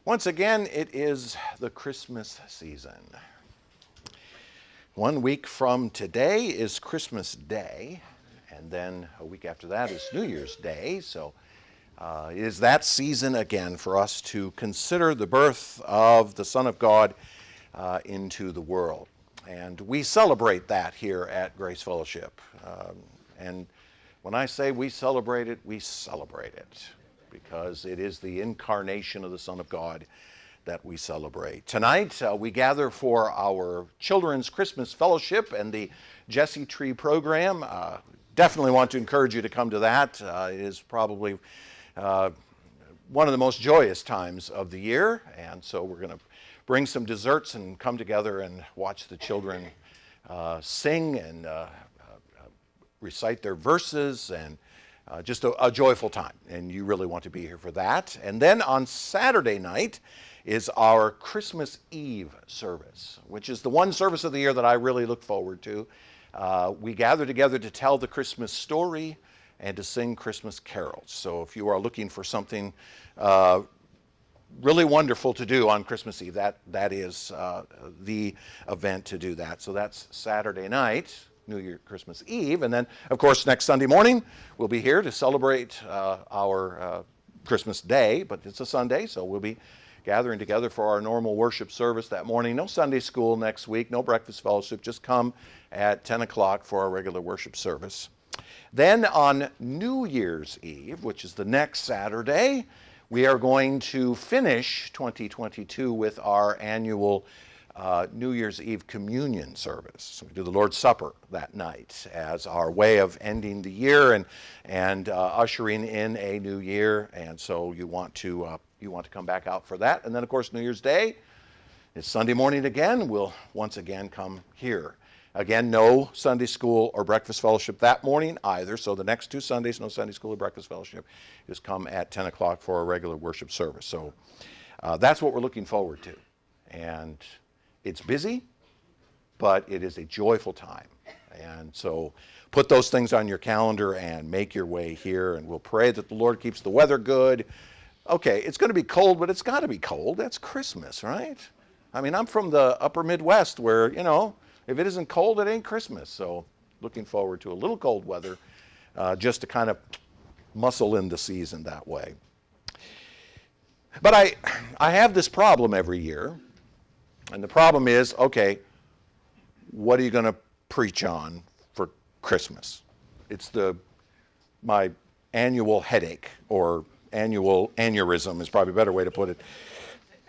Once again, it is the Christmas season. 1 week from today is Christmas Day, and then a week after that is New Year's Day. So it is that season again for us to consider the birth of the Son of God into the world. And we celebrate that here at Grace Fellowship. And when I say we celebrate it, because it is the incarnation of the Son of God that we celebrate. Tonight, we gather for our Children's Christmas Fellowship and the Jesse Tree program. Definitely want to encourage you to come to that. It is probably one of the most joyous times of the year, and so we're going to bring some desserts and come together and watch the children sing and recite their verses, and just a joyful time, and you really want to be here for that. And then on Saturday night is our Christmas Eve service, which is the one service of the year that I really look forward to. We gather together to tell the Christmas story and to sing Christmas carols. So if you are looking for something really wonderful to do on Christmas Eve, that is the event to do that. So that's Saturday night, New Year, Christmas Eve, and then, of course, next Sunday morning, we'll be here to celebrate our Christmas Day, but it's a Sunday, so we'll be gathering together for our normal worship service that morning. No Sunday school next week, no breakfast fellowship, just come at 10 o'clock for our regular worship service. Then on New Year's Eve, which is the next Saturday, we are going to finish 2022 with our annual New Year's Eve communion service. So we do the Lord's Supper that night as our way of ending the year and ushering in a new year. And so you want to come back out for that. And then, of course, New Year's Day is Sunday morning again. We'll once again come here. Again, no Sunday school or breakfast fellowship that morning either. So the next 2 Sundays, no Sunday school or breakfast fellowship, is come at 10 o'clock for a regular worship service. So that's what we're looking forward to. And it's busy, but it is a joyful time. And so put those things on your calendar and make your way here, and we'll pray that the Lord keeps the weather good. Okay, it's going to be cold, but it's got to be cold. That's Christmas, right? I mean, I'm from the upper Midwest where, if it isn't cold, it ain't Christmas. So looking forward to a little cold weather just to kind of muscle in the season that way. But I have this problem every year. And the problem is, okay, what are you going to preach on for Christmas? It's my annual headache, or annual aneurysm is probably a better way to put it.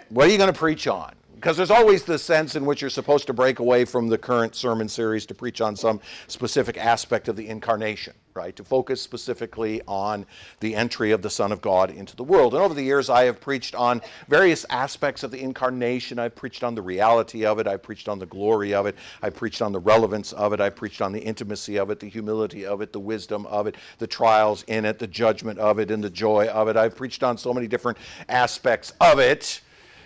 What are you going to preach on? Because there's always the sense in which you're supposed to break away from the current sermon series to preach on some specific aspect of the incarnation, right? To focus specifically on the entry of the Son of God into the world. And over the years, I have preached on various aspects of the incarnation. I've preached on the reality of it. I've preached on the glory of it. I've preached on the relevance of it. I've preached on the intimacy of it, the humility of it, the wisdom of it, the trials in it, the judgment of it, and the joy of it. I've preached on so many different aspects of it.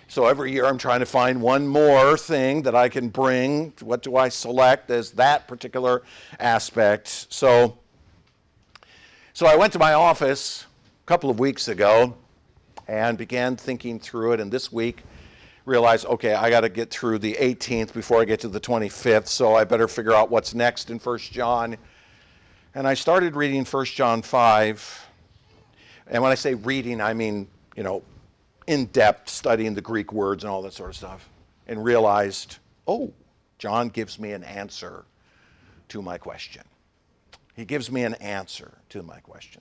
So every year I'm trying to find one more thing that I can bring. What do I select as that particular aspect? So I went to my office a couple of weeks ago and began thinking through it. And this week realized, okay, I got to get through the 18th before I get to the 25th. So I better figure out what's next in 1 John. And I started reading 1 John 5. And when I say reading, I mean, in-depth studying the Greek words and all that sort of stuff, and realized, John gives me an answer to my question. He gives me an answer to my question.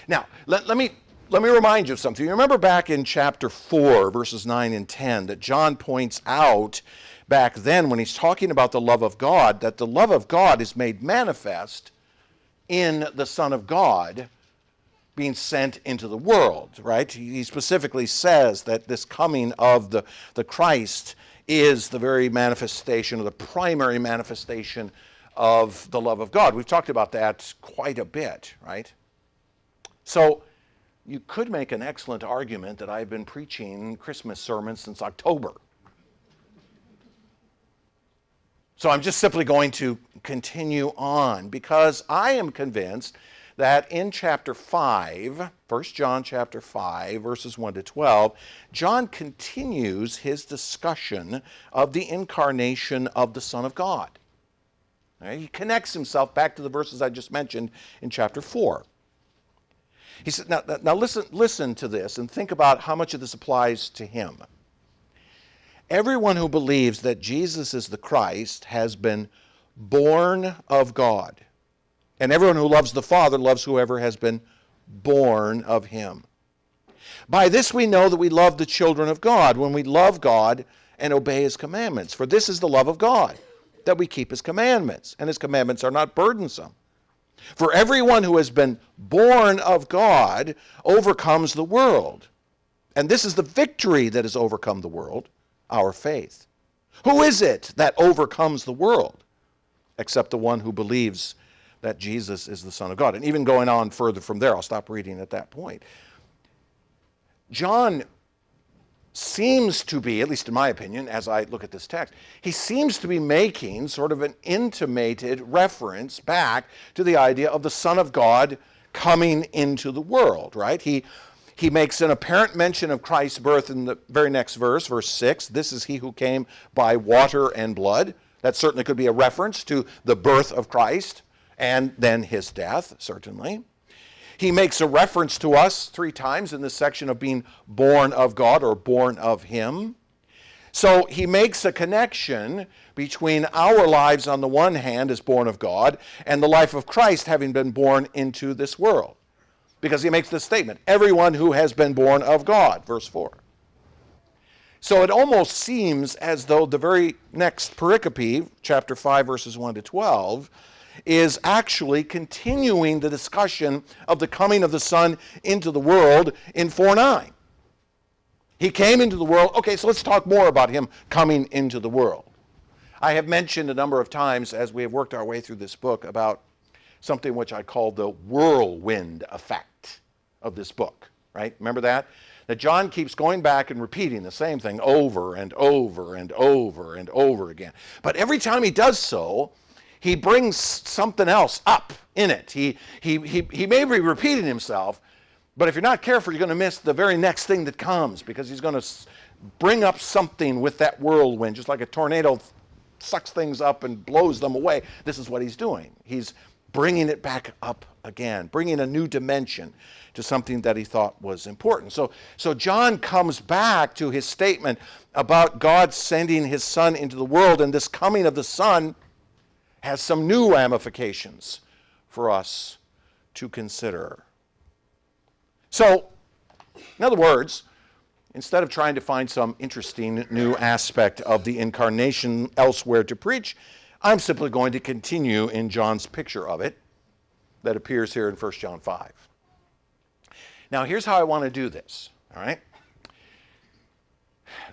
Now, let me remind you of something. You remember back in chapter 4, verses 9 and 10, that John points out back then when he's talking about the love of God, that the love of God is made manifest in the Son of God being sent into the world, right? He specifically says that this coming of the Christ is the very manifestation, or the primary manifestation of the love of God. We've talked about that quite a bit, right? So you could make an excellent argument that I've been preaching Christmas sermons since October. So I'm just simply going to continue on because I am convinced that in chapter 5, 1 John chapter 5, verses 1 to 12, John continues his discussion of the incarnation of the Son of God. Right? He connects himself back to the verses I just mentioned in chapter 4. He said, now listen to this and think about how much of this applies to him. Everyone who believes that Jesus is the Christ has been born of God. And everyone who loves the Father loves whoever has been born of him. By this we know that we love the children of God, when we love God and obey his commandments. For this is the love of God, that we keep his commandments, and his commandments are not burdensome. For everyone who has been born of God overcomes the world. And this is the victory that has overcome the world, our faith. Who is it that overcomes the world? Except the one who believes that Jesus is the Son of God. And even going on further from there, I'll stop reading at that point. John seems to be, at least in my opinion, as I look at this text, he seems to be making sort of an intimated reference back to the idea of the Son of God coming into the world, right? He makes an apparent mention of Christ's birth in the very next verse, verse 6. This is he who came by water and blood. That certainly could be a reference to the birth of Christ and then his death, certainly. He makes a reference to us 3 times in this section of being born of God or born of him. So he makes a connection between our lives on the one hand as born of God and the life of Christ having been born into this world. Because he makes this statement, everyone who has been born of God, verse 4. So it almost seems as though the very next pericope, chapter 5, verses 1 to 12, is actually continuing the discussion of the coming of the Son into the world in 4:9. He came into the world. Okay, so let's talk more about him coming into the world. I have mentioned a number of times as we have worked our way through this book about something which I call the whirlwind effect of this book, right? Remember that? That John keeps going back and repeating the same thing over and over and over and over again. But every time he does so, he brings something else up in it. He may be repeating himself, but if you're not careful, you're going to miss the very next thing that comes, because he's going to bring up something with that whirlwind, just like a tornado sucks things up and blows them away. This is what he's doing. He's bringing it back up again, bringing a new dimension to something that he thought was important. So John comes back to his statement about God sending his Son into the world, and this coming of the Son has some new ramifications for us to consider. So, in other words, instead of trying to find some interesting new aspect of the incarnation elsewhere to preach, I'm simply going to continue in John's picture of it that appears here in 1 John 5. Now, here's how I want to do this, all right?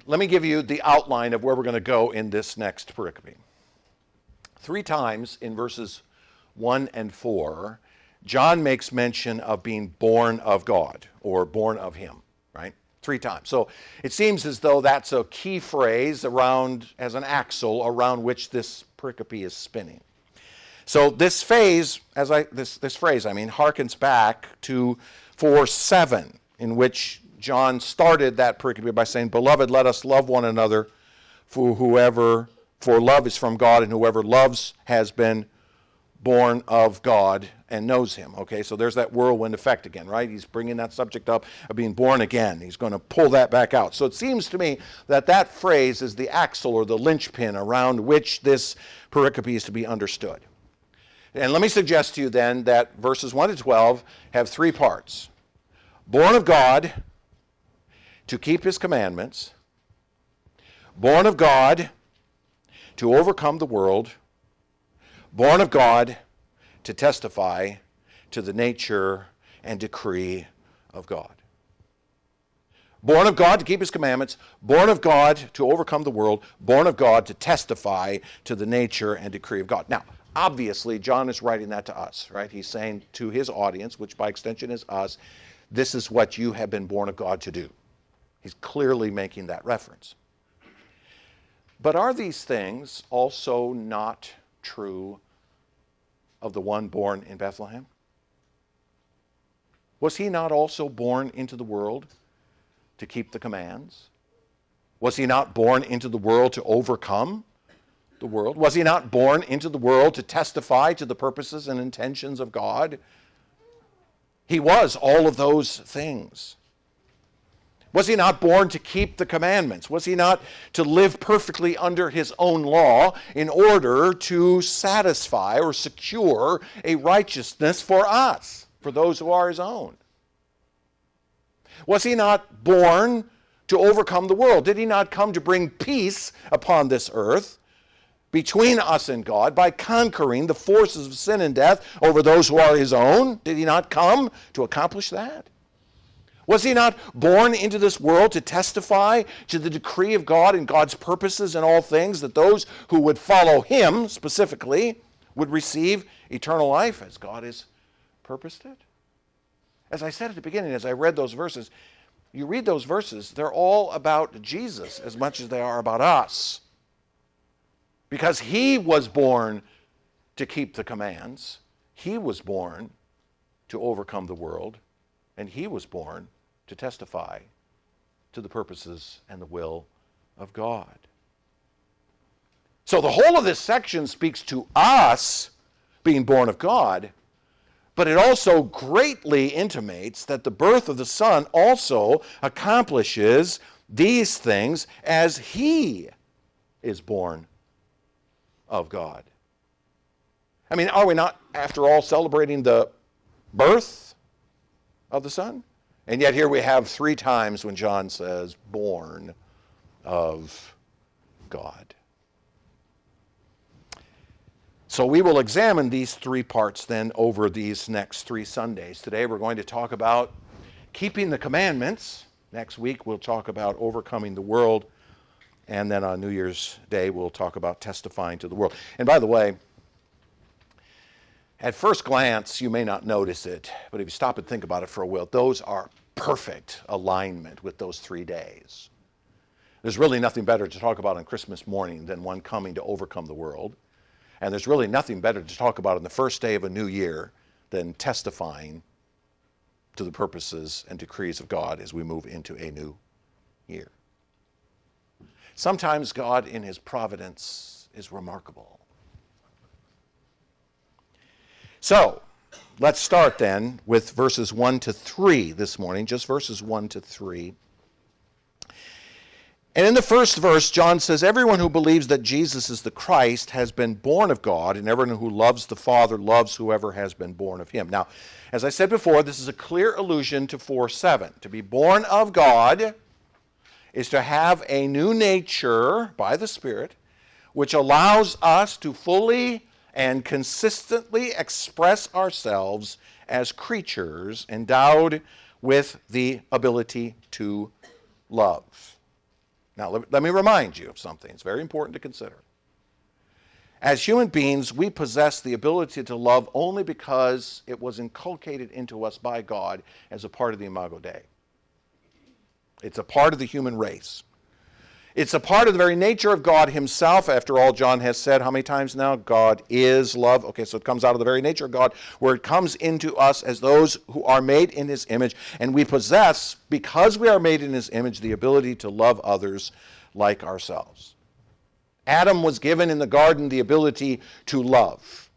Let me give you the outline of where we're going to go in this next pericope. 3 times in verses 1 and 4, John makes mention of being born of God or born of him, right? 3 times. So it seems as though that's a key phrase around, as an axle around which this pericope is spinning. So this phrase, harkens back to 4:7, in which John started that pericope by saying, "Beloved, let us love one another, for love is from God, and whoever loves has been born of God and knows him." Okay, so there's that whirlwind effect again, right? He's bringing that subject up of being born again. He's going to pull that back out. So it seems to me that that phrase is the axle or the linchpin around which this pericope is to be understood. And let me suggest to you then that verses 1 to 12 have 3 parts. Born of God to keep his commandments, born of God to overcome the world, born of God to testify to the nature and decree of God. Born of God to keep his commandments, born of God to overcome the world, born of God to testify to the nature and decree of God. Now, obviously, John is writing that to us, right? He's saying to his audience, which by extension is us, this is what you have been born of God to do. He's clearly making that reference. But are these things also not true of the one born in Bethlehem? Was he not also born into the world to keep the commands? Was he not born into the world to overcome the world? Was he not born into the world to testify to the purposes and intentions of God? He was all of those things. Was he not born to keep the commandments? Was he not to live perfectly under his own law in order to satisfy or secure a righteousness for us, for those who are his own? Was he not born to overcome the world? Did he not come to bring peace upon this earth between us and God by conquering the forces of sin and death over those who are his own? Did he not come to accomplish that? Was he not born into this world to testify to the decree of God and God's purposes in all things, that those who would follow him specifically would receive eternal life as God has purposed it? As I said at the beginning, as I read those verses, you read those verses, they're all about Jesus as much as they are about us. Because he was born to keep the commands. He was born to overcome the world. And he was born to testify to the purposes and the will of God. So the whole of this section speaks to us being born of God, but it also greatly intimates that the birth of the Son also accomplishes these things as he is born of God. I mean, are we not, after all, celebrating the birth of the Son? And yet here we have 3 times when John says, born of God. So we will examine these 3 parts then over these next 3 Sundays. Today we're going to talk about keeping the commandments. Next week we'll talk about overcoming the world. And then on New Year's Day we'll talk about testifying to the world. And by the way, at first glance, you may not notice it, but if you stop and think about it for a while, those are perfect alignment with those 3 days. There's really nothing better to talk about on Christmas morning than one coming to overcome the world. And there's really nothing better to talk about on the first day of a new year than testifying to the purposes and decrees of God as we move into a new year. Sometimes God in his providence is remarkable. So, let's start then with verses 1 to 3 this morning, just verses 1 to 3. And in the first verse, John says, everyone who believes that Jesus is the Christ has been born of God, and everyone who loves the Father loves whoever has been born of him. Now, as I said before, this is a clear allusion to 4:7. To be born of God is to have a new nature by the Spirit, which allows us to fully and consistently express ourselves as creatures endowed with the ability to love. Now, let me remind you of something. It's very important to consider. As human beings, we possess the ability to love only because it was inculcated into us by God as a part of the Imago Dei. It's a part of the human race. It's a part of the very nature of God himself. After all, John has said how many times now? God is love. Okay, so it comes out of the very nature of God, where it comes into us as those who are made in his image. And we possess, because we are made in his image, the ability to love others like ourselves. Adam was given in the garden the ability to love.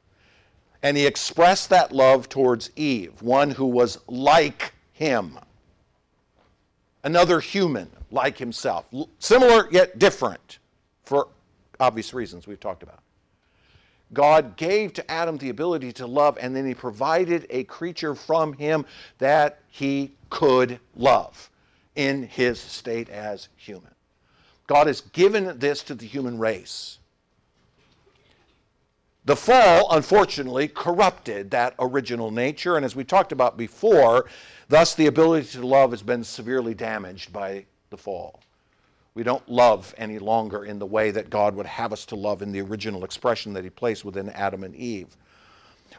And he expressed that love towards Eve, one who was like him. Another human like himself. Similar yet different for obvious reasons we've talked about. God gave to Adam the ability to love, and then he provided a creature from him that he could love in his state as human. God has given this to the human race. The fall, unfortunately, corrupted that original nature, and as we talked about before, thus the ability to love has been severely damaged by the fall. We don't love any longer in the way that God would have us to love in the original expression that he placed within Adam and Eve,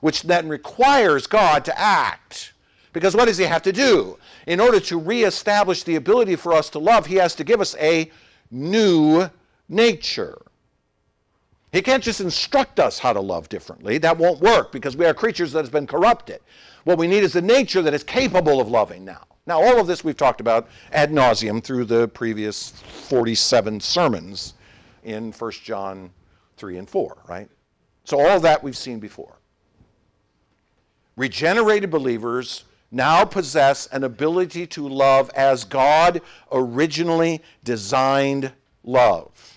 which then requires God to act. Because what does he have to do? In order to reestablish the ability for us to love, he has to give us a new nature. He can't just instruct us how to love differently. That won't work because we are creatures that have been corrupted. What we need is a nature that is capable of loving now. Now, all of this we've talked about ad nauseum through the previous 47 sermons in 1 John 3 and 4, right? So all of that we've seen before. Regenerated believers now possess an ability to love as God originally designed love.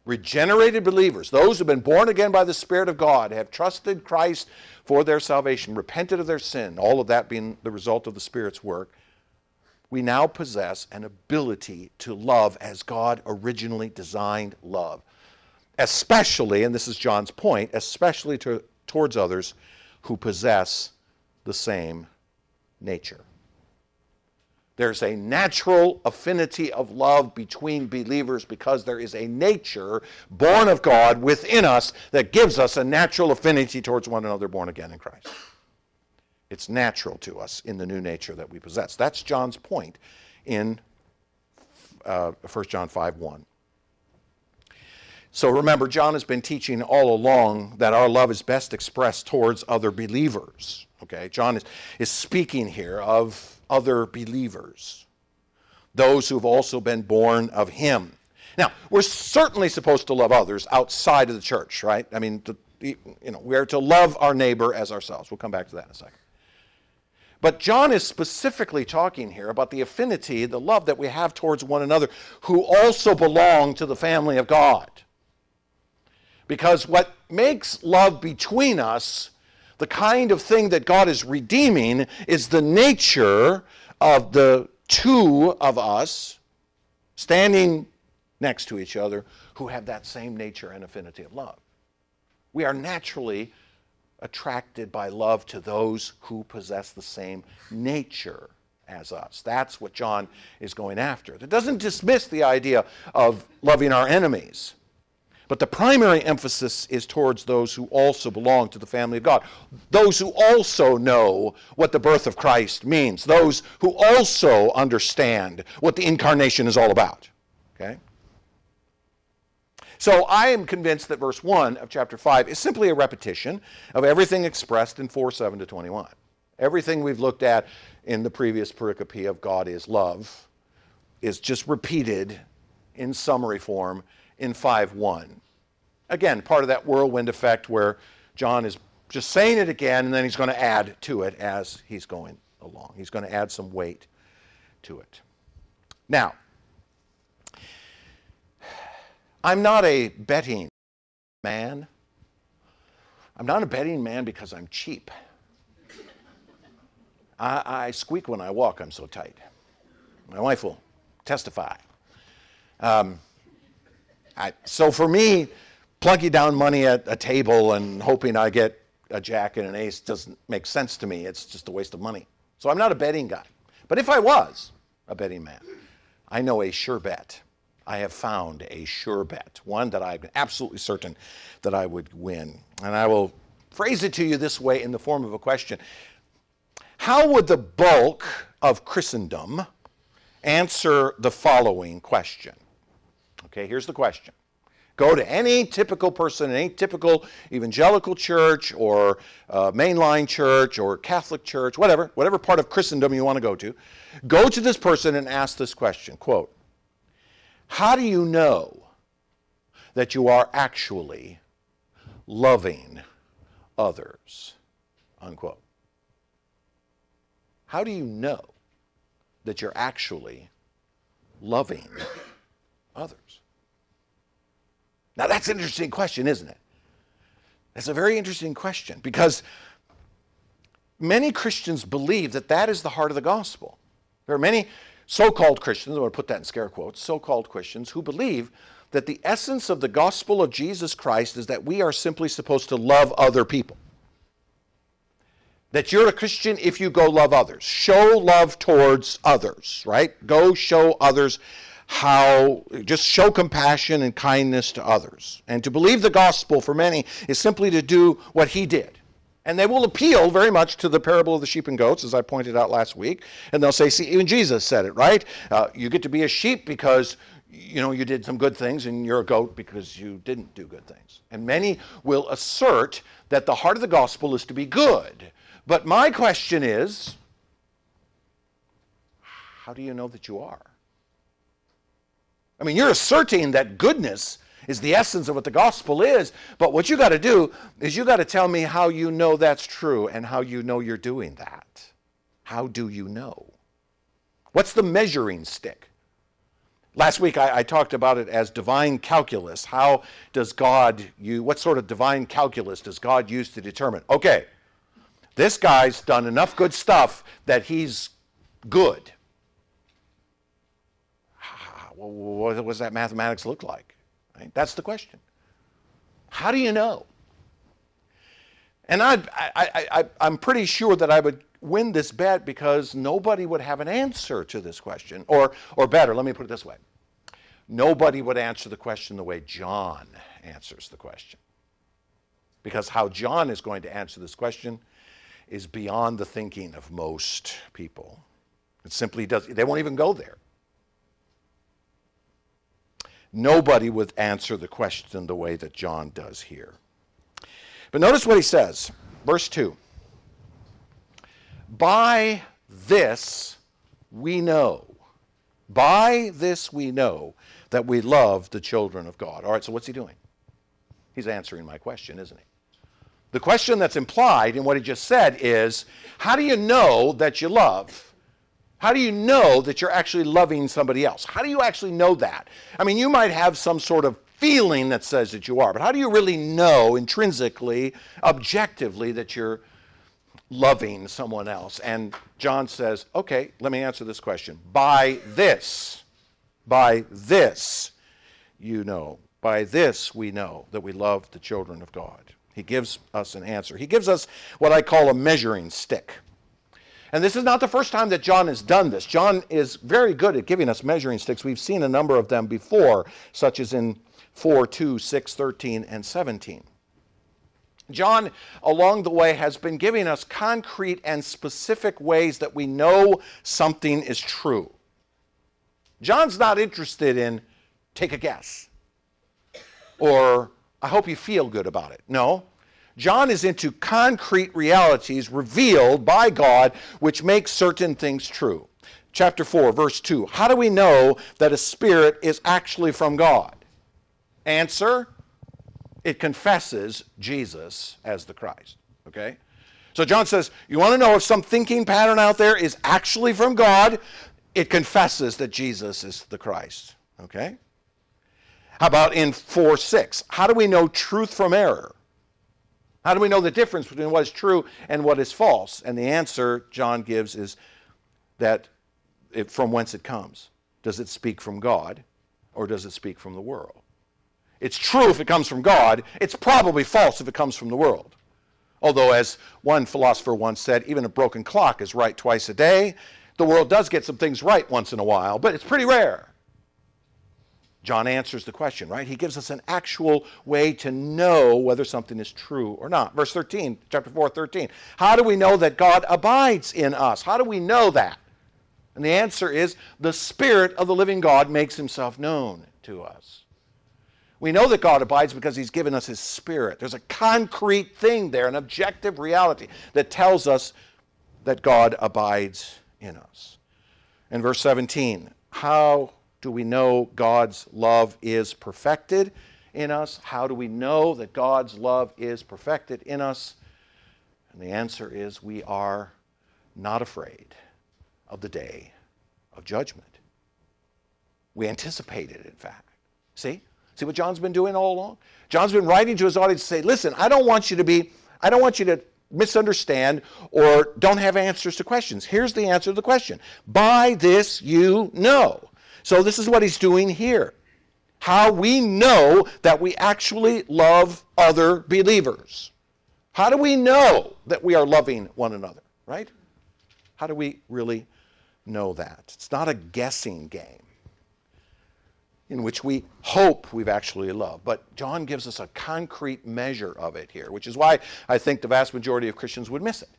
Regenerated believers, those who have been born again by the Spirit of God, have trusted Christ for their salvation, repented of their sin, all of that being the result of the Spirit's work, we now possess an ability to love as God originally designed love. Especially, and this is John's point, especially towards others who possess the same nature. There's a natural affinity of love between believers because there is a nature born of God within us that gives us a natural affinity towards one another born again in Christ. It's natural to us in the new nature that we possess. That's John's point in 1 John 5:1. So remember, John has been teaching all along that our love is best expressed towards other believers. Okay, John is speaking here of other believers, those who've also been born of him. Now, we're certainly supposed to love others outside of the church, right? I mean, we are to love our neighbor as ourselves. We'll come back to that in a second. But John is specifically talking here about the affinity, the love that we have towards one another who also belong to the family of God. Because what makes love between us the kind of thing that God is redeeming is the nature of the two of us standing next to each other who have that same nature and affinity of love. We are naturally attracted by love to those who possess the same nature as us. That's what John is going after. It doesn't dismiss the idea of loving our enemies. But the primary emphasis is towards those who also belong to the family of God. Those who also know what the birth of Christ means. Those who also understand what the incarnation is all about. Okay? So I am convinced that verse 1 of chapter 5 is simply a repetition of everything expressed in 4:7 to 21. Everything we've looked at in the previous pericope of God is love is just repeated in summary form in 5:1. Again, part of that whirlwind effect where John is just saying it again and then he's going to add to it as he's going along. He's going to add some weight to it. Now, I'm not a betting man. I'm not a betting man because I'm cheap. I squeak when I walk, I'm so tight. My wife will testify. So for me, plunking down money at a table and hoping I get a jack and an ace doesn't make sense to me. It's just a waste of money. So I'm not a betting guy. But if I was a betting man, I know a sure bet. I have found a sure bet, one that I'm absolutely certain that I would win. And I will phrase it to you this way in the form of a question. How would the bulk of Christendom answer the following question? Okay, here's the question. Go to any typical person in any typical evangelical church or mainline church or Catholic church, whatever part of Christendom you want to go to. Go to this person and ask this question, quote, how do you know that you are actually loving others? Unquote. How do you know that you're actually loving others? Now that's an interesting question, isn't it? That's a very interesting question because many Christians believe that that is the heart of the gospel. There are many so-called Christians, I want to put that in scare quotes, so-called Christians who believe that the essence of the gospel of Jesus Christ is that we are simply supposed to love other people. That you're a Christian if you go love others. Show love towards others, right? Go show others just show compassion and kindness to others. And to believe the gospel for many is simply to do what he did. And they will appeal very much to the parable of the sheep and goats, as I pointed out last week. And they'll say, see, even Jesus said it, right? You get to be a sheep because you did some good things and you're a goat because you didn't do good things. And many will assert that the heart of the gospel is to be good. But my question is, how do you know that you are? I mean, you're asserting that goodness is the essence of what the gospel is, but what you got to do is you got to tell me how you know that's true and how you know you're doing that. How do you know? What's the measuring stick? Last week I talked about it as divine calculus. How does God use, what sort of divine calculus does God use to determine, okay, this guy's done enough good stuff that he's good. What does that mathematics look like? Right? That's the question. How do you know? And I'm pretty sure that I would win this bet because nobody would have an answer to this question. Or better, let me put it this way. Nobody would answer the question the way John answers the question. Because how John is going to answer this question is beyond the thinking of most people. It simply does. They won't even go there. Nobody would answer the question the way that John does here. But notice what he says, verse 2. By this we know. By this we know that we love the children of God. All right, so what's he doing? He's answering my question, isn't he? The question that's implied in what he just said is, how do you know that you love? How do you know that you're actually loving somebody else? How do you actually know that? I mean, you might have some sort of feeling that says that you are, but how do you really know intrinsically, objectively, that you're loving someone else? And John says, okay, let me answer this question. By this you know. By this we know that we love the children of God. He gives us an answer. He gives us what I call a measuring stick. And this is not the first time that John has done this. John is very good at giving us measuring sticks. We've seen a number of them before, such as in 4, 2, 6, 13, and 17. John, along the way, has been giving us concrete and specific ways that we know something is true. John's not interested in take a guess or I hope you feel good about it. No. John is into concrete realities revealed by God which make certain things true. Chapter 4, verse 2. How do we know that a spirit is actually from God? Answer, it confesses Jesus as the Christ. Okay? So John says, you want to know if some thinking pattern out there is actually from God? It confesses that Jesus is the Christ. Okay? How about in 4:6? How do we know truth from error? How do we know the difference between what is true and what is false? And the answer John gives is that from whence it comes. Does it speak from God or does it speak from the world? It's true if it comes from God. It's probably false if it comes from the world. Although, as one philosopher once said, even a broken clock is right twice a day. The world does get some things right once in a while, but it's pretty rare. John answers the question, right? He gives us an actual way to know whether something is true or not. Verse 13, chapter 4, 13. How do we know that God abides in us? How do we know that? And the answer is the Spirit of the living God makes himself known to us. We know that God abides because he's given us his Spirit. There's a concrete thing there, an objective reality that tells us that God abides in us. And verse 17, how do we know God's love is perfected in us? How do we know that God's love is perfected in us? And the answer is we are not afraid of the day of judgment. We anticipate it, in fact. See what John's been doing all along? John's been writing to his audience to say, listen, I don't want you to misunderstand or don't have answers to questions. Here's the answer to the question. By this you know. So this is what he's doing here. How we know that we actually love other believers. How do we know that we are loving one another, right? How do we really know that? It's not a guessing game in which we hope we've actually loved. But John gives us a concrete measure of it here, which is why I think the vast majority of Christians would miss it.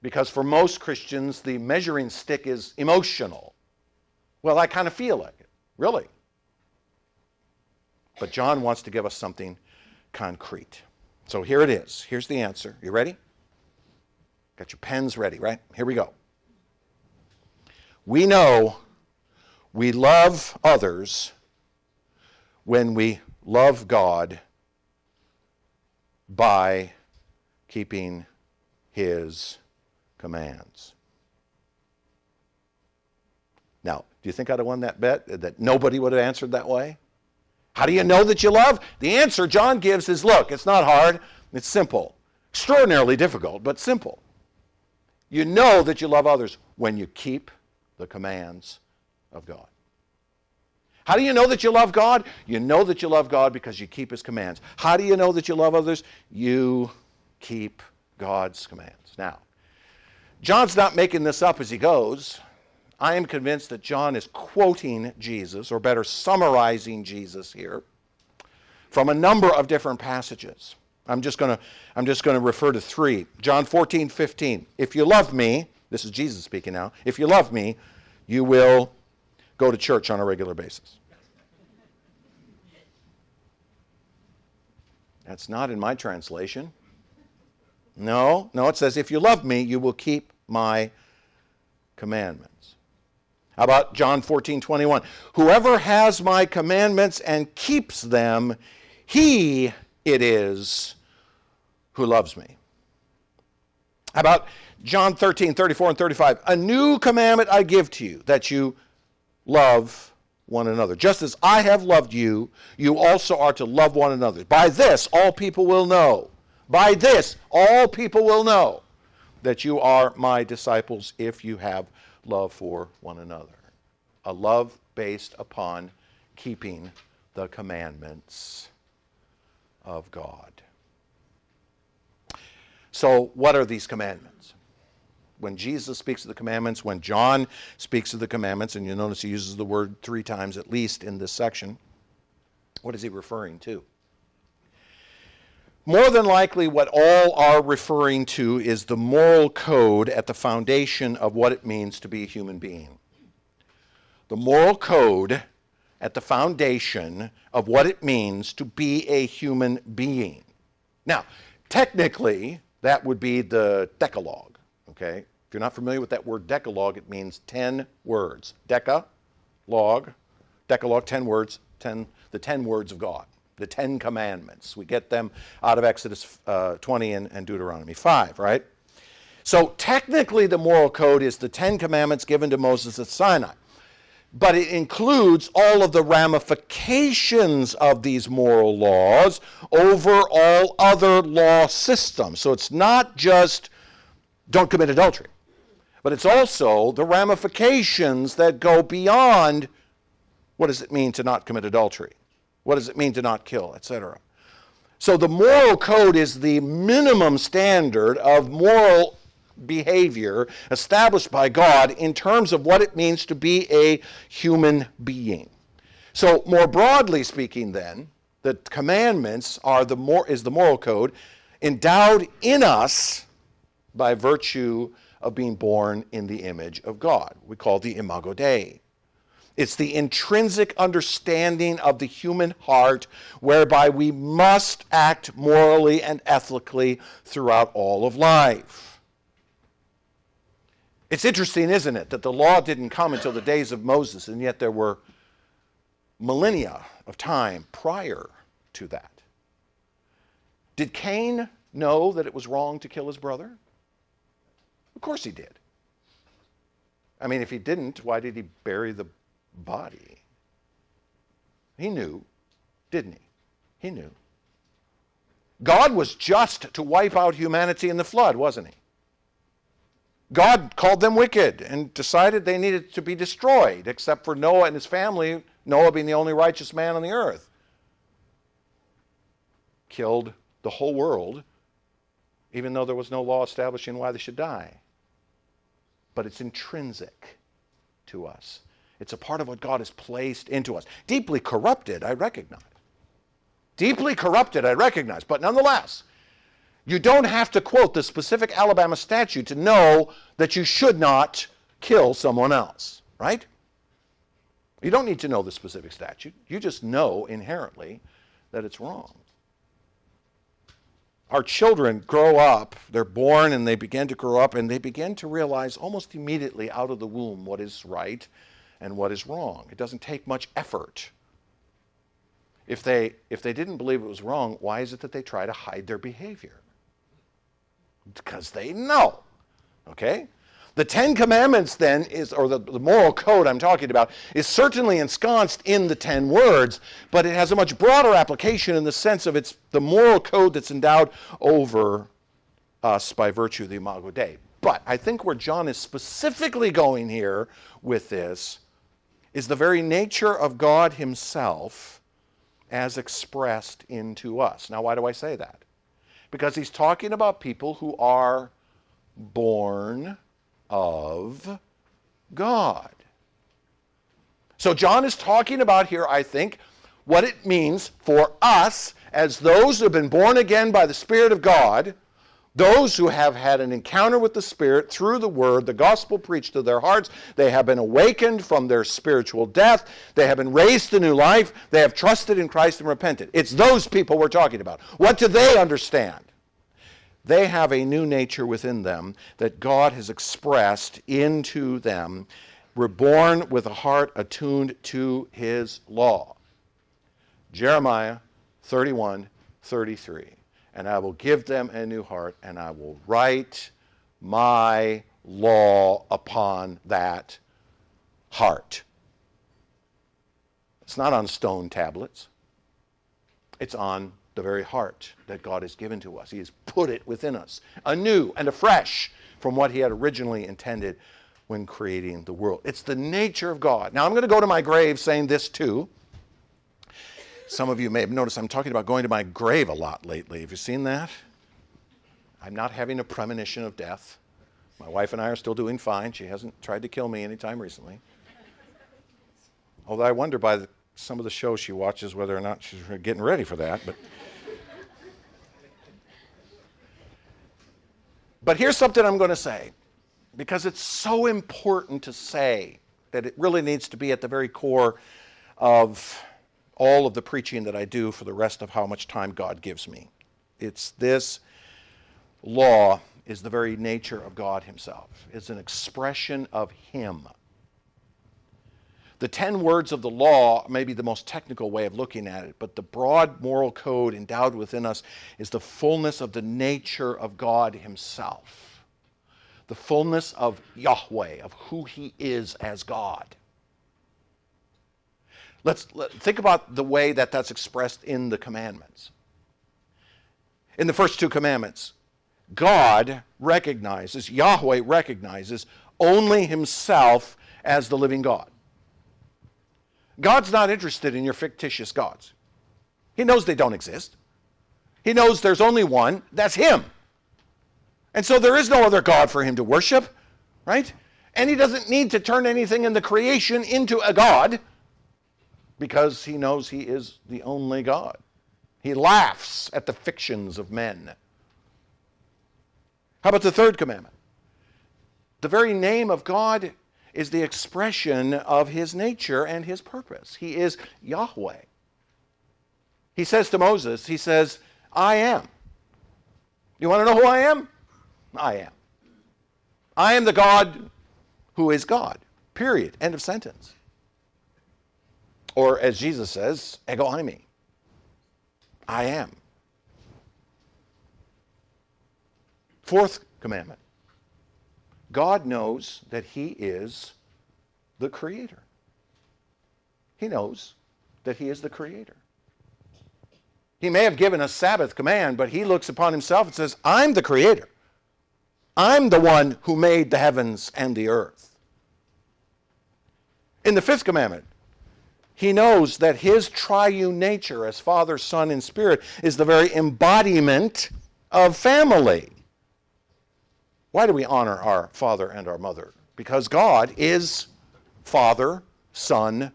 Because for most Christians, the measuring stick is emotional. Well, I kind of feel like it. Really. But John wants to give us something concrete. So here it is. Here's the answer. You ready? Got your pens ready, right? Here we go. We know we love others when we love God by keeping His commands. Now, do you think I'd have won that bet? That nobody would have answered that way? How do you know that you love? The answer John gives is, look, it's not hard, it's simple. Extraordinarily difficult, but simple. You know that you love others when you keep the commands of God. How do you know that you love God? You know that you love God because you keep His commands. How do you know that you love others? You keep God's commands. Now, John's not making this up as he goes. I am convinced that John is quoting Jesus, or better, summarizing Jesus here, from a number of different passages. I'm just going to refer to three. John 14:15. If you love me, this is Jesus speaking now, if you love me, you will go to church on a regular basis. That's not in my translation. No, it says, if you love me, you will keep my commandments. How about John 14:21? Whoever has my commandments and keeps them, he it is who loves me. How about John 13:34 and 35? A new commandment I give to you, that you love one another. Just as I have loved you, you also are to love one another. By this, all people will know. By this, all people will know that you are my disciples if you have love for one another. A love based upon keeping the commandments of God. So, what are these commandments? When Jesus speaks of the commandments, when John speaks of the commandments, and you notice he uses the word 3 times at least in this section, what is he referring to? More than likely, what all are referring to is the moral code at the foundation of what it means to be a human being. The moral code at the foundation of what it means to be a human being. Now, technically, that would be the Decalogue, okay? If you're not familiar with that word Decalogue, it means 10 words. Decalogue, 10 words, the 10 words of God. The 10 commandments. We get them out of Exodus 20 and Deuteronomy 5, right? So technically the moral code is the 10 commandments given to Moses at Sinai. But it includes all of the ramifications of these moral laws over all other law systems. So it's not just don't commit adultery, but it's also the ramifications that go beyond what does it mean to not commit adultery? What does it mean to not kill, etc.? So the moral code is the minimum standard of moral behavior established by God in terms of what it means to be a human being. So more broadly speaking then, the commandments is the moral code endowed in us by virtue of being born in the image of God. We call the imago Dei. It's the intrinsic understanding of the human heart whereby we must act morally and ethically throughout all of life. It's interesting, isn't it, that the law didn't come until the days of Moses, and yet there were millennia of time prior to that. Did Cain know that it was wrong to kill his brother? Of course he did. I mean, if he didn't, why did he bury the body? He knew, didn't he? He knew. God was just to wipe out humanity in the flood, wasn't he? God called them wicked and decided they needed to be destroyed, except for Noah and his family, Noah being the only righteous man on the earth. Killed the whole world, even though there was no law establishing why they should die. But it's intrinsic to us. It's a part of what God has placed into us. Deeply corrupted, I recognize. Deeply corrupted, I recognize. But nonetheless, you don't have to quote the specific Alabama statute to know that you should not kill someone else, right? You don't need to know the specific statute. You just know inherently that it's wrong. Our children grow up, they're born and they begin to grow up and they begin to realize almost immediately out of the womb what is right and what is wrong. It doesn't take much effort. If they didn't believe it was wrong, why is it that they try to hide their behavior? Because they know. Okay? The Ten Commandments then is, or the moral code I'm talking about, is certainly ensconced in the 10 words, but it has a much broader application in the sense of it's the moral code that's endowed over us by virtue of the Imago Dei. But I think where John is specifically going here with this is the very nature of God himself as expressed into us. Now, why do I say that? Because he's talking about people who are born of God. So John is talking about here, I think, what it means for us as those who have been born again by the Spirit of God, those who have had an encounter with the Spirit through the Word, the gospel preached to their hearts. They have been awakened from their spiritual death. They have been raised to new life. They have trusted in Christ and repented. It's those people we're talking about. What do they understand? They have a new nature within them that God has expressed into them. We're born with a heart attuned to his law. Jeremiah 31:33. And I will give them a new heart, and I will write my law upon that heart. It's not on stone tablets. It's on the very heart that God has given to us. He has put it within us, anew and afresh from what he had originally intended when creating the world. It's the nature of God. Now I'm going to go to my grave saying this too. Some of you may have noticed I'm talking about going to my grave a lot lately. Have you seen that? I'm not having a premonition of death. My wife and I are still doing fine. She hasn't tried to kill me anytime recently. Although I wonder by some of the shows she watches whether or not she's getting ready for that. But here's something I'm going to say, because it's so important to say that it really needs to be at the very core of all of the preaching that I do for the rest of how much time God gives me. It's this: law is the very nature of God himself. It's an expression of him. The 10 words of the law may be the most technical way of looking at it, but the broad moral code endowed within us is the fullness of the nature of God himself. The fullness of Yahweh, of who he is as God. Let's think about the way that that's expressed in the commandments. In the first 2 commandments, God recognizes, Yahweh recognizes only himself as the living God. God's not interested in your fictitious gods. He knows they don't exist. He knows there's only one, that's him. And so there is no other God for him to worship, right? And he doesn't need to turn anything in the creation into a god, because he knows he is the only God. He laughs at the fictions of men. How about the 3rd commandment? The very name of God is the expression of his nature and his purpose. He is Yahweh. He says to Moses, he says, I am. You want to know who I am? I am. I am the God who is God. Period. End of sentence. Or as Jesus says, ego eimi. I am. 4th commandment. God knows that he is the creator. He knows that he is the creator. He may have given a Sabbath command, but he looks upon himself and says, I'm the creator. I'm the one who made the heavens and the earth. In the 5th commandment, he knows that his triune nature as Father, Son, and Spirit is the very embodiment of family. Why do we honor our father and our mother? Because God is Father, Son,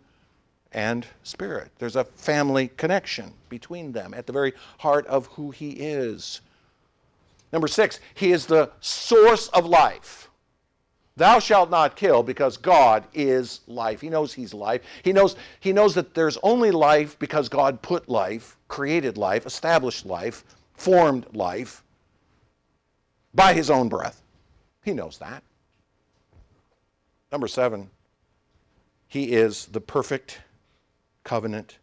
and Spirit. There's a family connection between them at the very heart of who he is. Number 6, he is the source of life. Thou shalt not kill, because God is life. He knows he's life. He knows that there's only life because God put life, created life, established life, formed life by his own breath. He knows that. Number 7, he is the perfect covenant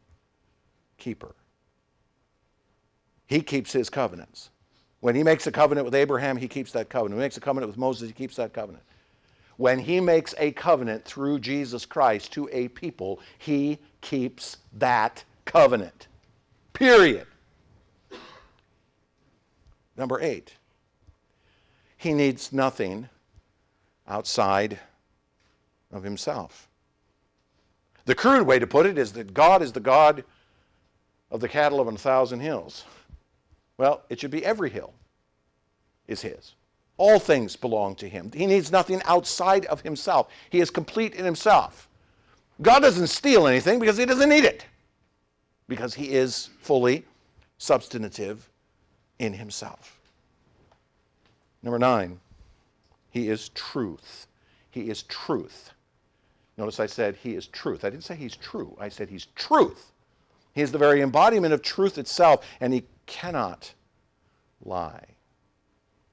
keeper. He keeps his covenants. When he makes a covenant with Abraham, he keeps that covenant. When he makes a covenant with Moses, he keeps that covenant. When he makes a covenant through Jesus Christ to a people, he keeps that covenant. Period. Number 8, he needs nothing outside of himself. The crude way to put it is that God is the God of the cattle of 1,000 hills. Well, it should be every hill is his. All things belong to him. He needs nothing outside of himself. He is complete in himself. God doesn't steal anything because he doesn't need it, because he is fully substantive in himself. Number 9, he is truth. He is truth. Notice I said he is truth. I didn't say he's true. I said he's truth. He is the very embodiment of truth itself, and he cannot lie.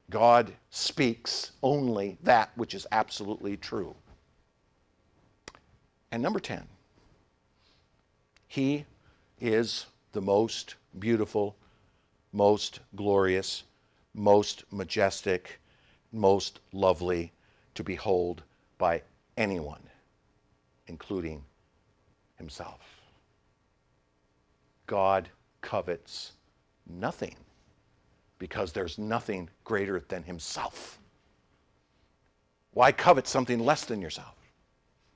God speaks only that which is absolutely true. And number 10, he is the most beautiful, most glorious, most majestic, most lovely to behold by anyone, including himself. God covets nothing, because there's nothing greater than himself. Why covet something less than yourself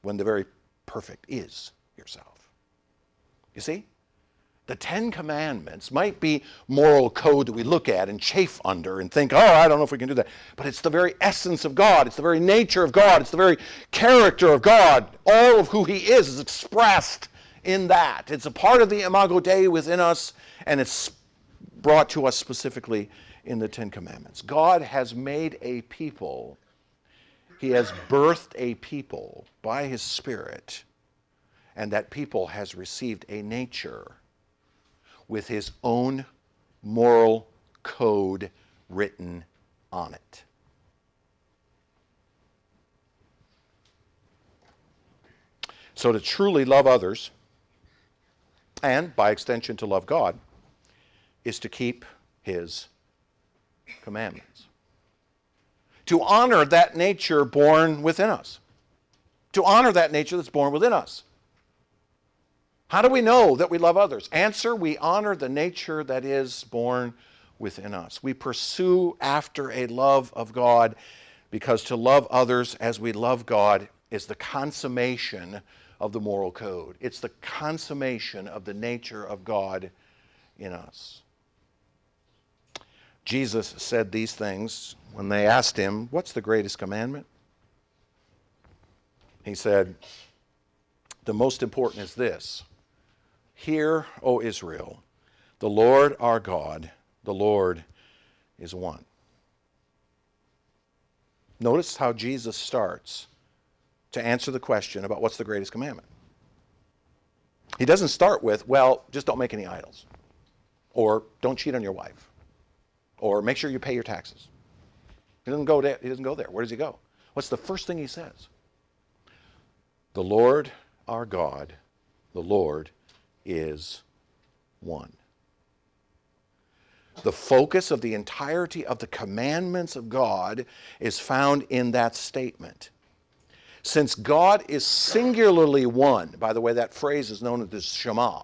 when the very perfect is yourself? You see? The 10 Commandments might be moral code that we look at and chafe under and think, oh, I don't know if we can do that. But it's the very essence of God. It's the very nature of God. It's the very character of God. All of who he is expressed in that. It's a part of the Imago Dei within us, and it's brought to us specifically in the 10 Commandments. God has made a people. He has birthed a people by his Spirit, and that people has received a nature with his own moral code written on it. So to truly love others, and by extension to love God, is to keep his commandments. To honor that nature born within us. To honor that nature that's born within us. How do we know that we love others? Answer, we honor the nature that is born within us. We pursue after a love of God, because to love others as we love God is the consummation of the moral code. It's the consummation of the nature of God in us. Jesus said these things when they asked him, what's the greatest commandment? He said, the most important is this: Hear, O Israel, the Lord our God, the Lord is one. Notice how Jesus starts to answer the question about what's the greatest commandment. He doesn't start with, well, just don't make any idols, or don't cheat on your wife, or make sure you pay your taxes. He doesn't go there. Where does he go? What's the first thing he says? The Lord our God, the Lord is one. The focus of the entirety of the commandments of God is found in that statement. Since God is singularly one, by the way, that phrase is known as the Shema.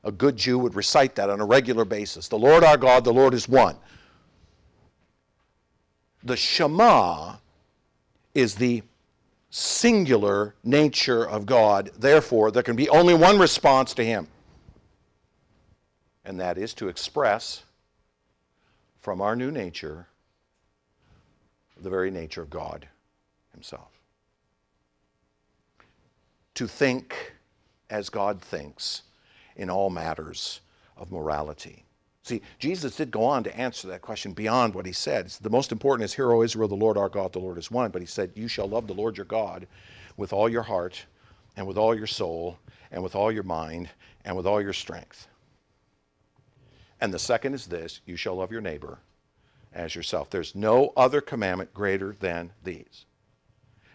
A good Jew would recite that on a regular basis. The Lord our God, the Lord is one. The Shema is the singular nature of God. Therefore, there can be only one response to him. And that is to express from our new nature the very nature of God himself. To think as God thinks in all matters of morality. See, Jesus did go on to answer that question beyond what he said. The most important is, Hear, O Israel, the Lord our God, the Lord is one. But he said, you shall love the Lord your God with all your heart and with all your soul and with all your mind and with all your strength. And the second is this, you shall love your neighbor as yourself. There's no other commandment greater than these.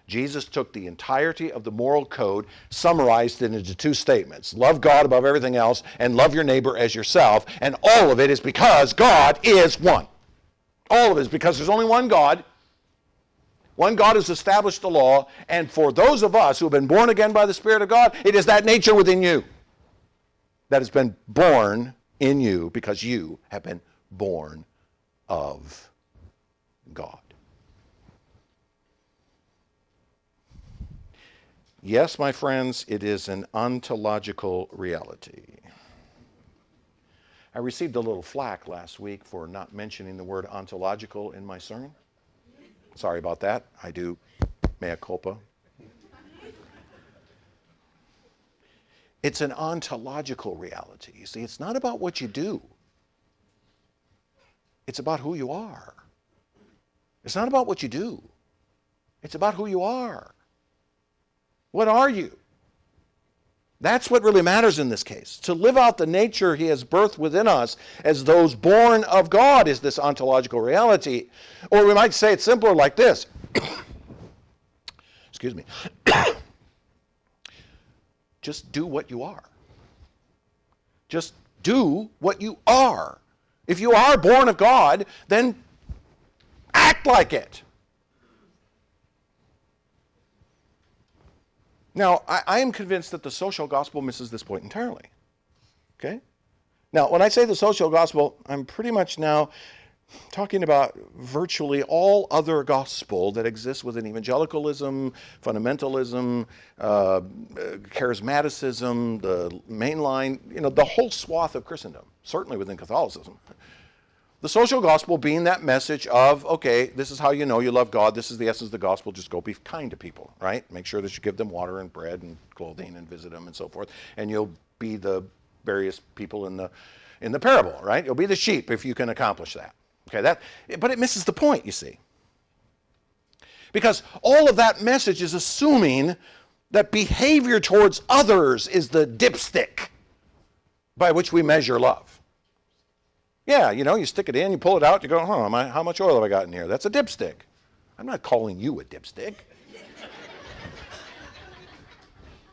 Jesus took the entirety of the moral code, summarized it into two statements. Love God above everything else and love your neighbor as yourself. And all of it is because God is one. All of it is because there's only one God. One God has established the law. And for those of us who have been born again by the Spirit of God, it is that nature within you that has been born in you because you have been born of God. Yes, my friends, it is an ontological reality. I received a little flack last week for not mentioning the word ontological in my sermon. Sorry about that. I do mea culpa. It's an ontological reality. You see, it's not about what you do. It's about who you are. It's not about what you do. It's about who you are. What are you? That's what really matters in this case. To live out the nature he has birthed within us as those born of God is this ontological reality. Or we might say it simpler like this. Excuse me. Just do what you are. Just do what you are. If you are born of God, then act like it. Now, I am convinced that the social gospel misses this point entirely. Okay? Now, when I say the social gospel, I'm pretty much now talking about virtually all other gospel that exists within evangelicalism, fundamentalism, charismaticism, the mainline, the whole swath of Christendom, certainly within Catholicism. The social gospel being that message of, okay, this is how you know you love God. This is the essence of the gospel. Just go be kind to people, right? Make sure that you give them water and bread and clothing and visit them and so forth. And you'll be the various people in the parable, right? You'll be the sheep if you can accomplish that. Okay, but it misses the point, you see. Because all of that message is assuming that behavior towards others is the dipstick by which we measure love. Yeah, you stick it in, you pull it out, you go, how much oil have I got in here? That's a dipstick. I'm not calling you a dipstick.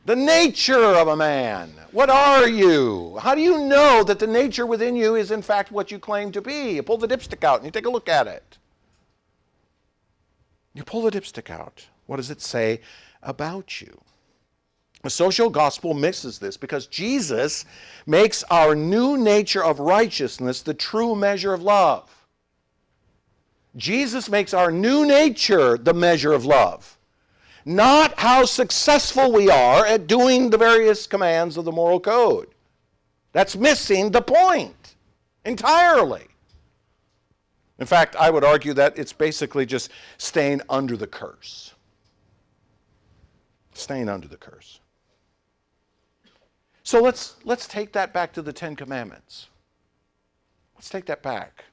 The nature of a man. What are you? How do you know that the nature within you is in fact what you claim to be? You pull the dipstick out and you take a look at it. You pull the dipstick out. What does it say about you? The social gospel misses this because Jesus makes our new nature of righteousness the true measure of love. Jesus makes our new nature the measure of love. Not how successful we are at doing the various commands of the moral code. That's missing the point entirely. In fact, I would argue that it's basically just staying under the curse. Staying under the curse. So let's take that back to the Ten Commandments. Let's take that back.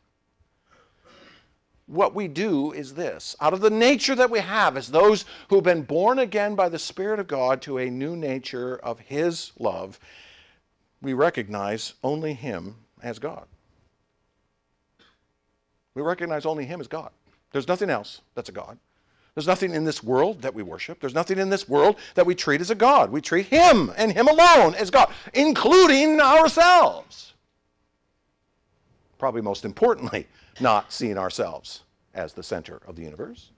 What we do is this. Out of the nature that we have as those who've been born again by the Spirit of God to a new nature of His love, we recognize only Him as God. We recognize only Him as God. There's nothing else that's a God. There's nothing in this world that we worship. There's nothing in this world that we treat as a God. We treat Him and Him alone as God, including ourselves. Probably most importantly, not seeing ourselves as the center of the universe.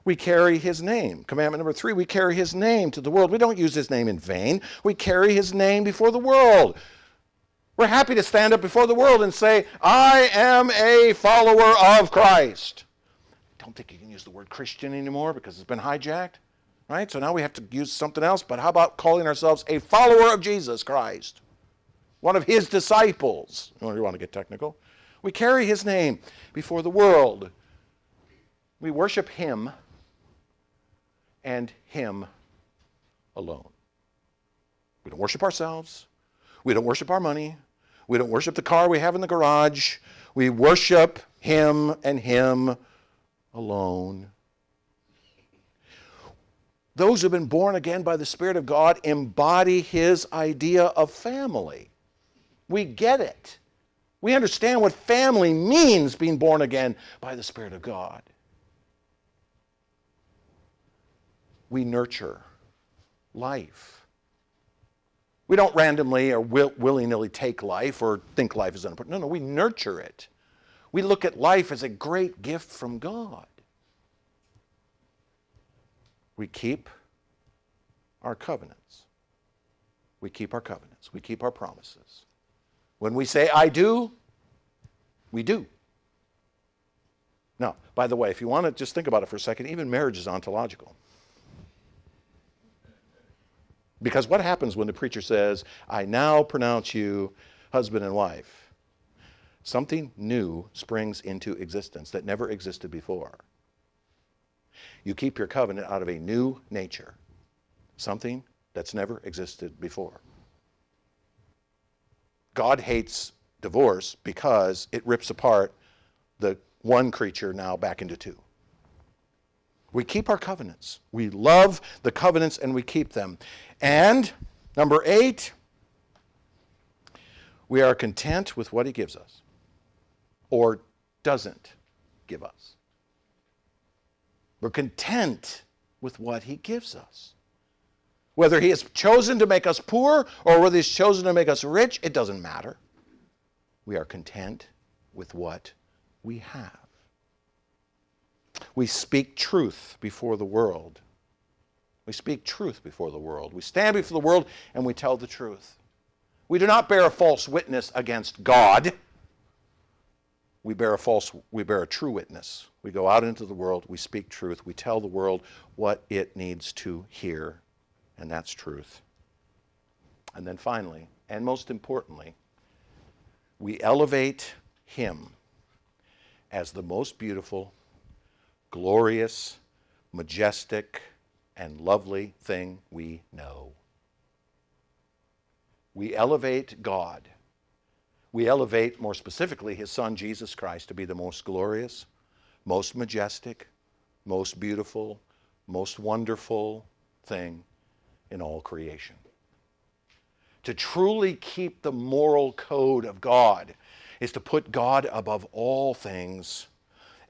We carry His name. Commandment number 3, we carry His name to the world. We don't use His name in vain. We carry His name before the world. We're happy to stand up before the world and say, I am a follower of Christ. I don't think you can use the word Christian anymore because it's been hijacked, right? So now we have to use something else. But how about calling ourselves a follower of Jesus Christ? One of His disciples. You want to get technical? We carry His name before the world. We worship Him and Him alone. We don't worship ourselves. We don't worship our money. We don't worship the car we have in the garage. We worship him and him alone. Those who have been born again by the Spirit of God embody his idea of family. We get it. We understand what family means, being born again by the Spirit of God. We nurture life. We don't randomly or willy-nilly take life or think life is unimportant. No, we nurture it. We look at life as a great gift from God. We keep our covenants. We keep our covenants. We keep our promises. When we say, I do, we do. Now, by the way, if you want to just think about it for a second, even marriage is ontological. Because what happens when the preacher says, I now pronounce you husband and wife? Something new springs into existence that never existed before. You keep your covenant out of a new nature, something that's never existed before. God hates divorce because it rips apart the one creature now back into two. We keep our covenants. We love the covenants and we keep them. And number 8, we are content with what he gives us or doesn't give us. We're content with what he gives us. Whether he has chosen to make us poor or whether he's chosen to make us rich, it doesn't matter. We are content with what we have. We speak truth before the world. We speak truth before the world. We stand before the world and we tell the truth. We do not bear a false witness against God. We bear a true witness. We go out into the world, we speak truth, we tell the world what it needs to hear, and that's truth. And then finally, and most importantly, we elevate him as the most beautiful, glorious, majestic, and lovely thing we know. We elevate God. We elevate, more specifically, his Son, Jesus Christ, to be the most glorious, most majestic, most beautiful, most wonderful thing in all creation. To truly keep the moral code of God is to put God above all things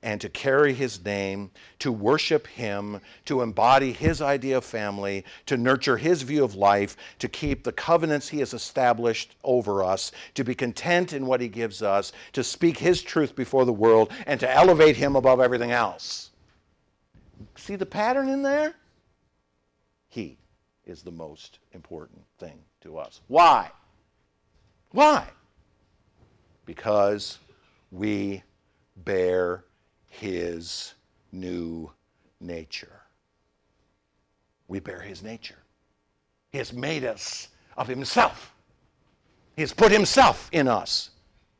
and to carry his name, to worship him, to embody his idea of family, to nurture his view of life, to keep the covenants he has established over us, to be content in what he gives us, to speak his truth before the world, and to elevate him above everything else. See the pattern in there? He is the most important thing to us. Why? Why? Because we bear his new nature. We bear his nature. He has made us of himself. He has put himself in us.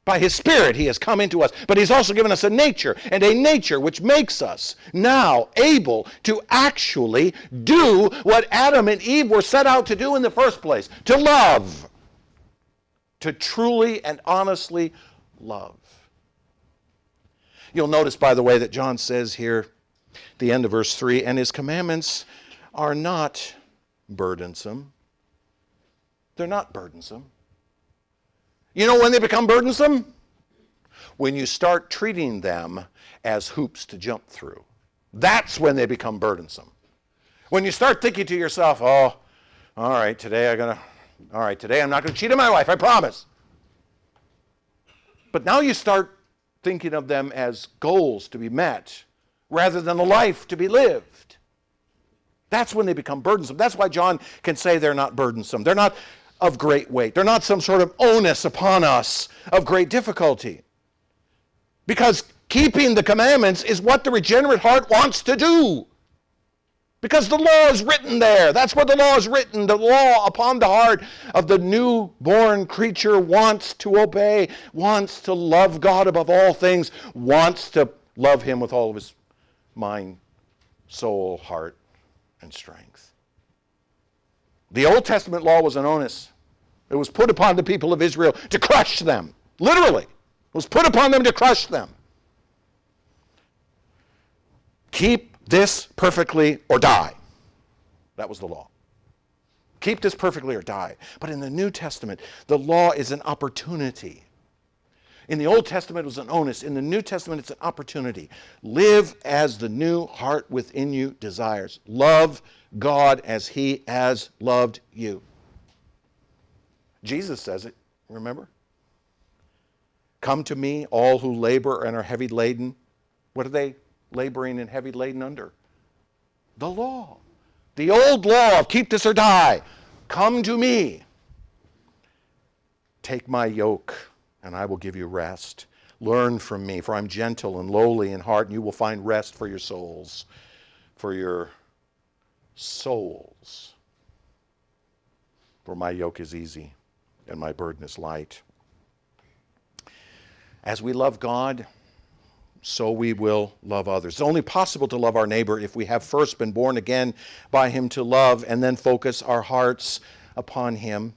By his Spirit he has come into us. But he's also given us a nature, and a nature which makes us now able to actually do what Adam and Eve were set out to do in the first place. To love. To truly and honestly love. You'll notice, by the way, that John says here, the end of verse 3, and his commandments are not burdensome. They're not burdensome. You know when they become burdensome? When you start treating them as hoops to jump through. That's when they become burdensome. When you start thinking to yourself, oh, all right, today I'm not going to cheat on my wife, I promise. But now you start thinking of them as goals to be met rather than a life to be lived. That's when they become burdensome. That's why John can say they're not burdensome. They're not of great weight. They're not some sort of onus upon us of great difficulty. Because keeping the commandments is what the regenerate heart wants to do. Because the law is written there. That's where the law is written. The law upon the heart of the newborn creature wants to obey, wants to love God above all things, wants to love him with all of his mind, soul, heart, and strength. The Old Testament law was an onus. It was put upon the people of Israel to crush them. Literally. It was put upon them to crush them. Keep this perfectly or die. That was the law. Keep this perfectly or die. But in the New Testament, the law is an opportunity. In the Old Testament, it was an onus. In the New Testament, it's an opportunity. Live as the new heart within you desires. Love God as he has loved you. Jesus says it, remember? Come to me, all who labor and are heavy laden. What are they laboring and heavy laden under? The law. The old law of keep this or die. Come to me. Take my yoke, and I will give you rest. Learn from me, for I'm gentle and lowly in heart, and you will find rest for your souls. For your souls. For my yoke is easy, and my burden is light. As we love God, so we will love others. It's only possible to love our neighbor if we have first been born again by him to love and then focus our hearts upon him.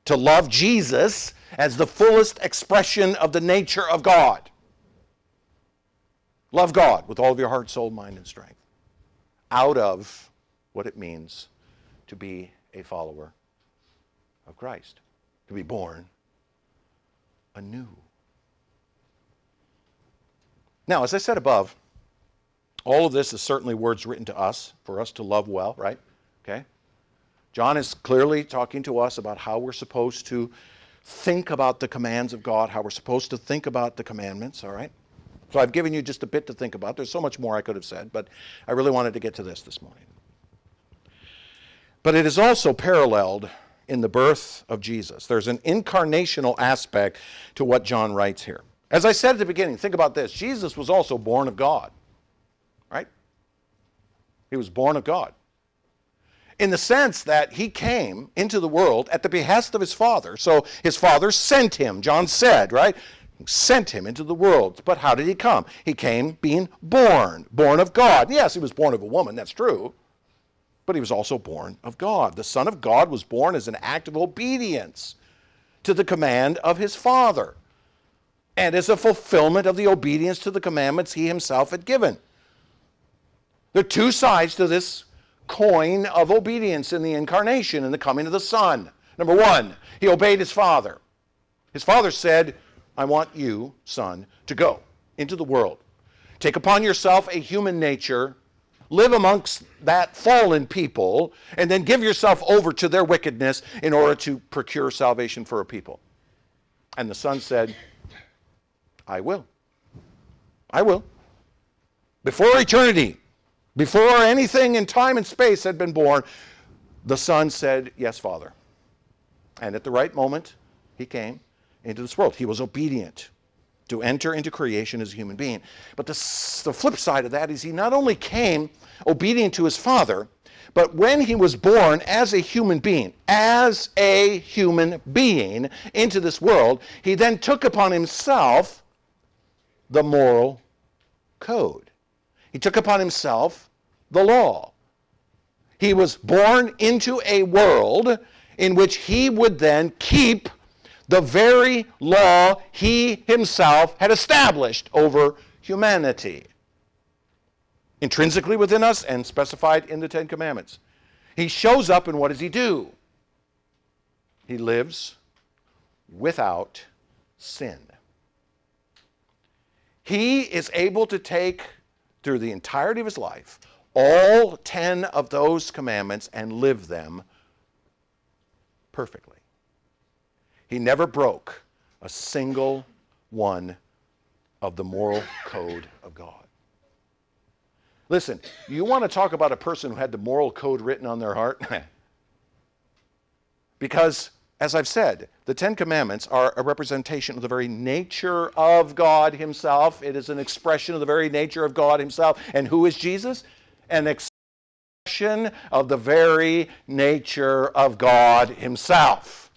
To love Jesus as the fullest expression of the nature of God. Love God with all of your heart, soul, mind, and strength. Out of what it means to be a follower of Christ. To be born anew. Now, as I said above, all of this is certainly words written to us, for us to love well, right? Okay? John is clearly talking to us about how we're supposed to think about the commands of God, how we're supposed to think about the commandments, all right? So I've given you just a bit to think about. There's so much more I could have said, but I really wanted to get to this morning. But it is also paralleled in the birth of Jesus. There's an incarnational aspect to what John writes here. As I said at the beginning, think about this. Jesus was also born of God, right? He was born of God. In the sense that he came into the world at the behest of his Father. So his Father sent him, John said, right? Sent him into the world. But how did he come? He came being born of God. Yes, he was born of a woman, that's true. But he was also born of God. The Son of God was born as an act of obedience to the command of his Father, and as a fulfillment of the obedience to the commandments he himself had given. There are two sides to this coin of obedience in the incarnation and the coming of the Son. Number one, he obeyed his Father. His Father said, I want you, Son, to go into the world. Take upon yourself a human nature, live amongst that fallen people, and then give yourself over to their wickedness in order to procure salvation for a people. And the Son said, I will. I will. Before eternity, before anything in time and space had been born, the Son said, yes, Father. And at the right moment, he came into this world. He was obedient to enter into creation as a human being. But the flip side of that is he not only came obedient to his Father, but when he was born as a human being into this world, he then took upon himself the moral code. He took upon himself the law. He was born into a world in which he would then keep the very law he himself had established over humanity. Intrinsically within us and specified in the Ten Commandments. He shows up, and what does he do? He lives without sin. He is able to take, through the entirety of his life, all 10 of those commandments and live them perfectly. He never broke a single one of the moral code of God. Listen, you want to talk about a person who had the moral code written on their heart? Because, as I've said, the Ten Commandments are a representation of the very nature of God himself. It is an expression of the very nature of God himself. And who is Jesus? An expression of the very nature of God himself.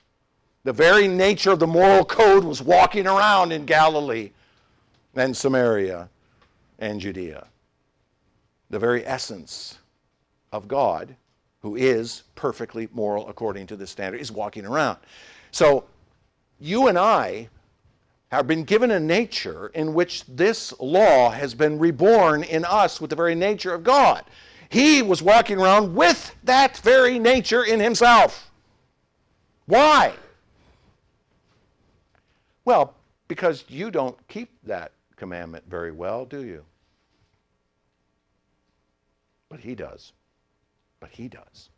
The very nature of the moral code was walking around in Galilee and Samaria and Judea. The very essence of God, who is perfectly moral according to this standard, is walking around. So you and I have been given a nature in which this law has been reborn in us with the very nature of God. He was walking around with that very nature in himself. Why? Well, because you don't keep that commandment very well, do you? But he does. But he does.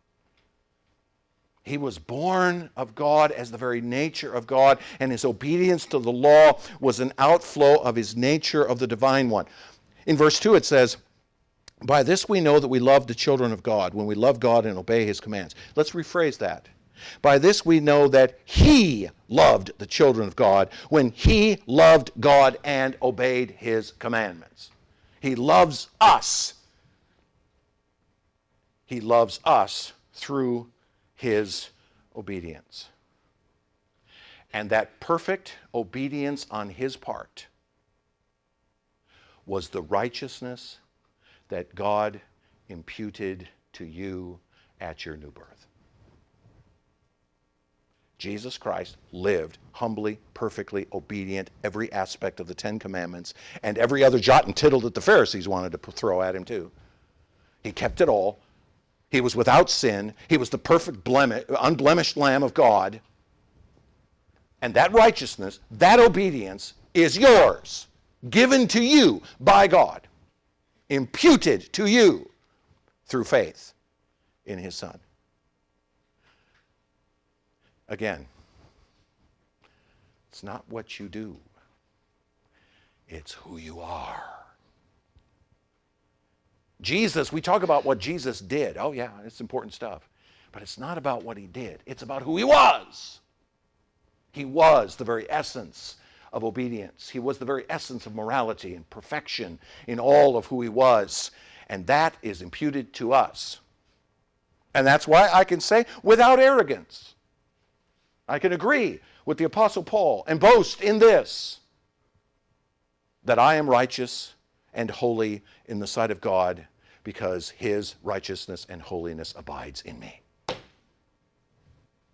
He was born of God as the very nature of God, and his obedience to the law was an outflow of his nature of the divine one. In verse 2 it says, by this we know that we love the children of God, when we love God and obey his commands. Let's rephrase that. By this we know that he loved the children of God when he loved God and obeyed his commandments. He loves us. He loves us through his obedience. And that perfect obedience on his part was the righteousness that God imputed to you at your new birth. Jesus Christ lived humbly, perfectly obedient, every aspect of the Ten Commandments, and every other jot and tittle that the Pharisees wanted to throw at him too. He kept it all. He was without sin. He was the perfect unblemished Lamb of God. And that righteousness, that obedience is yours, given to you by God, imputed to you through faith in his Son. Again, it's not what you do. It's who you are. Jesus, we talk about what Jesus did. Oh yeah, it's important stuff. But it's not about what he did. It's about who he was. He was the very essence of obedience. He was the very essence of morality and perfection in all of who he was. And that is imputed to us. And that's why I can say, without arrogance, I can agree with the Apostle Paul and boast in this, that I am righteous and holy in the sight of God because his righteousness and holiness abides in me.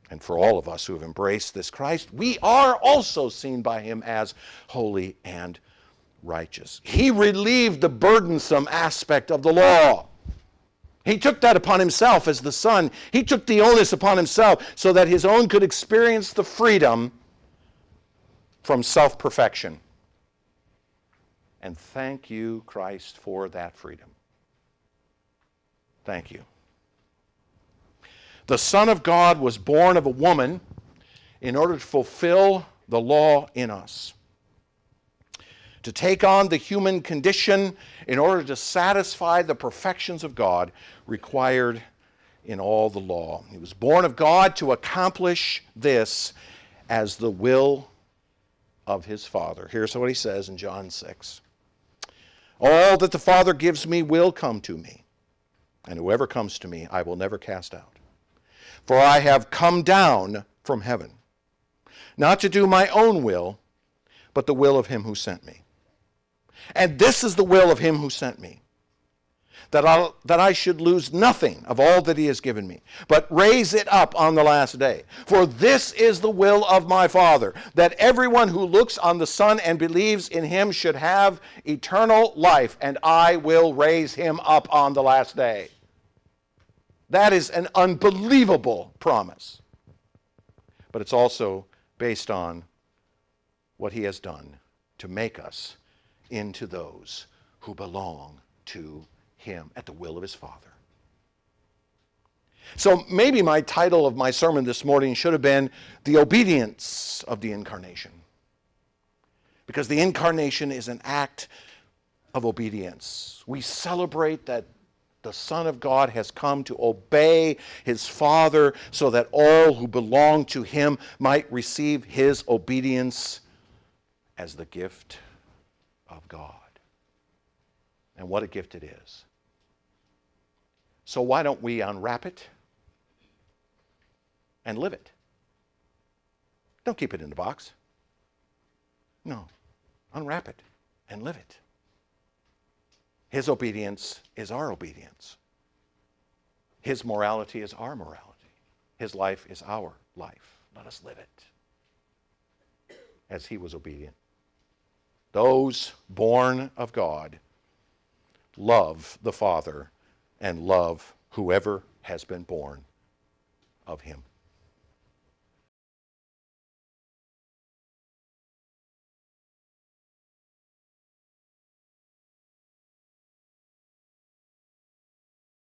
And for all of us who have embraced this Christ, we are also seen by him as holy and righteous. He relieved the burdensome aspect of the law. He took that upon himself as the Son. He took the onus upon himself so that his own could experience the freedom from self-perfection. And thank you, Christ, for that freedom. Thank you. The Son of God was born of a woman in order to fulfill the law in us, to take on the human condition in order to satisfy the perfections of God required in all the law. He was born of God to accomplish this as the will of his Father. Here's what he says in John 6. All that the Father gives me will come to me, and whoever comes to me I will never cast out. For I have come down from heaven, not to do my own will, but the will of him who sent me. And this is the will of him who sent me, that I should lose nothing of all that he has given me, but raise it up on the last day. For this is the will of my Father, that everyone who looks on the Son and believes in him should have eternal life, and I will raise him up on the last day. That is an unbelievable promise. But it's also based on what he has done to make us into those who belong to him at the will of his Father. So maybe my title of my sermon this morning should have been The Obedience of the Incarnation. Because the Incarnation is an act of obedience. We celebrate that the Son of God has come to obey his Father so that all who belong to him might receive his obedience as the gift of God. And what a gift it is. So why don't we unwrap it and live it? Don't keep it in the box. No, unwrap it and live it. His obedience is our obedience. His morality is our morality. His life is our life. Let us live it. as he was obedient. Those born of God love the Father and love whoever has been born of him.